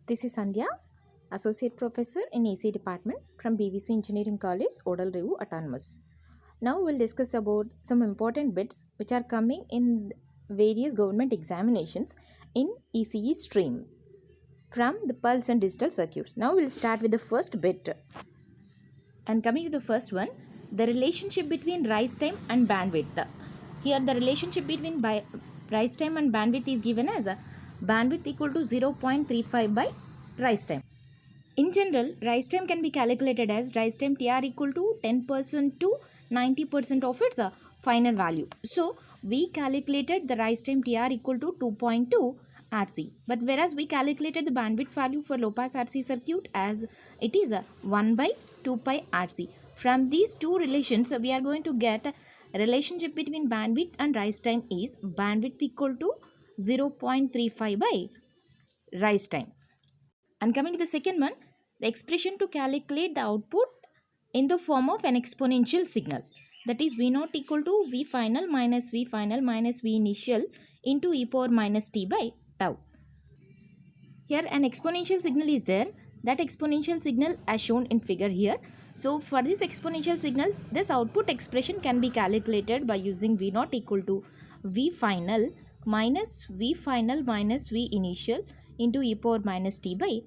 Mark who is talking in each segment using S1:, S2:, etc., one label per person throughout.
S1: This is Sandhya, Associate Professor in AC Department from BVC Engineering College, Odal Revu, Autonomous. Now we'll discuss about some important bits which are coming in various government examinations in ECE stream from the pulse and digital circuits. Now we'll start with the first bit. And coming to the first one, the relationship between rise time and bandwidth. Here the relationship between rise time and bandwidth is given as a bandwidth equal to 0.35 by rise time. In general, rise time can be calculated as rise time TR equal to 10% to 90% of its final value. So, we calculated the rise time TR equal to 2.2 RC. But whereas we calculated the bandwidth value for low pass RC circuit as it is 1 by 2 pi RC. From these two relations, we are going to get a relationship between bandwidth and rise time is bandwidth equal to 0.35 by rise time. And coming to the second one, the expression to calculate the output in the form of an exponential signal. That is V0 equal to V final minus V initial into e power minus t by tau. Here an exponential signal is there. That exponential signal as shown in figure here. So for this exponential signal, this output expression can be calculated by using V0 equal to V final minus V initial into e power minus t by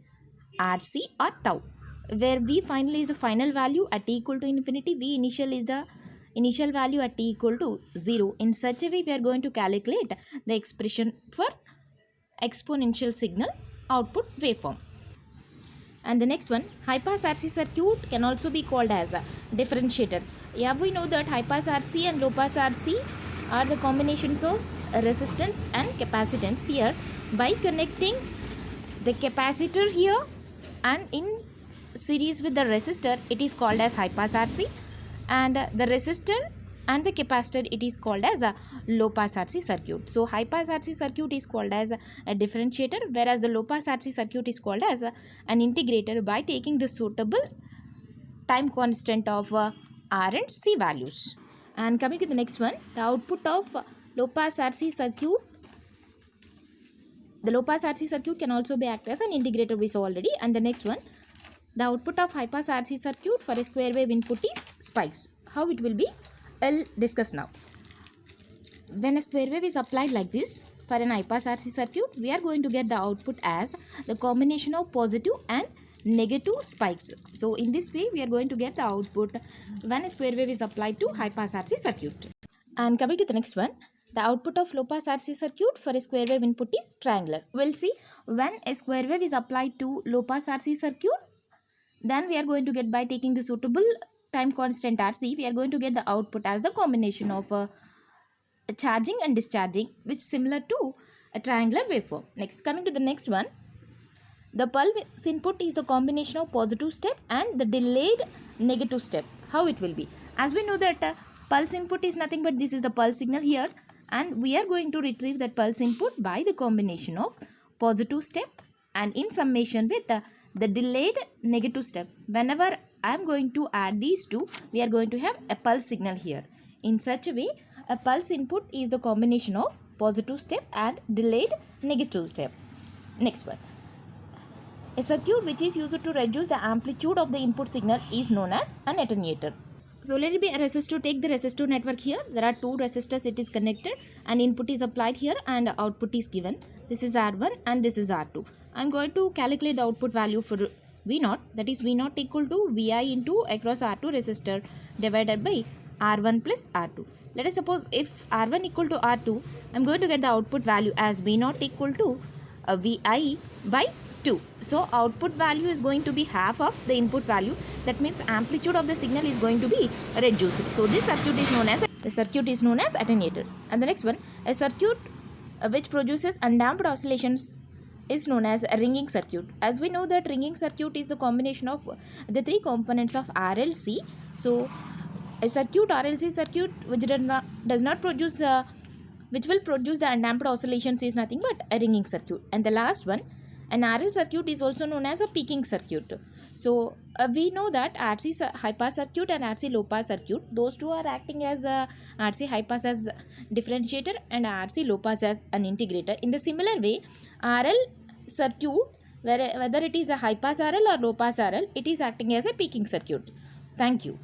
S1: RC or tau, where V final is the final value at t equal to infinity, V initial is the initial value at t equal to 0. In such a way, we are going to calculate the expression for exponential signal output waveform. And the next one, high pass RC circuit can also be called as a differentiator. Yeah, we know that high pass RC and low pass RC are the combinations of resistance and capacitance. Here, by connecting the capacitor here and in series with the resistor, it is called as high pass RC, and the resistor and the capacitor, it is called as a low pass RC circuit. So high pass RC circuit is called as a differentiator, whereas the low pass RC circuit is called as an integrator by taking the suitable time constant of R and C values. And coming to the next one, the output of low pass RC circuit. The low pass RC circuit can also be act as an integrator, we saw already. And the next one, the output of high pass RC circuit for a square wave input is spikes. How it will be, I'll discuss now. When a square wave is applied like this for an high pass RC circuit, we are going to get the output as the combination of positive and negative spikes. So in this way, we are going to get the output when a square wave is applied to high pass RC circuit. And coming to the next one, the output of low pass RC circuit for a square wave input is triangular. We'll see when a square wave is applied to low pass RC circuit, then we are going to get, by taking the suitable time constant RC, we are going to get the output as the combination of charging and discharging, which is similar to a triangular waveform. Next, coming to the next one, the pulse input is the combination of positive step and the delayed negative step. How it will be? As we know that pulse input is nothing but this is the pulse signal here, and we are going to retrieve that pulse input by the combination of positive step and in summation with the delayed negative step. Whenever I am going to add these two, we are going to have a pulse signal here. In such a way, a pulse input is the combination of positive step and delayed negative step. Next one, a circuit which is used to reduce the amplitude of the input signal is known as an attenuator. So let it be a resistor. Take the resistor network here. There are two resistors, it is connected and input is applied here and output is given. This is R1 and this is R2. I am going to calculate the output value for V0, that is V0 equal to Vi into across R2 resistor divided by R1 plus R2. Let us suppose if R1 equal to R2, I am going to get the output value as V0 equal to Vi by 2. So output value is going to be half of the input value. That means amplitude of the signal is going to be reduced. So this circuit is known as attenuator. And the next one, a circuit which produces undamped oscillations is known as a ringing circuit. As we know that ringing circuit is the combination of the three components of RLC. So a circuit, RLC circuit, which does not produce which will produce the undamped oscillations is nothing but a ringing circuit. And the last one, an RL circuit is also known as a peaking circuit. So we know that RC high pass circuit and RC low pass circuit, those two are acting as RC high pass as differentiator and RC low pass as an integrator. In the similar way, RL circuit Whether it is a high pass RL or low pass RL, it is acting as a peaking circuit. Thank you.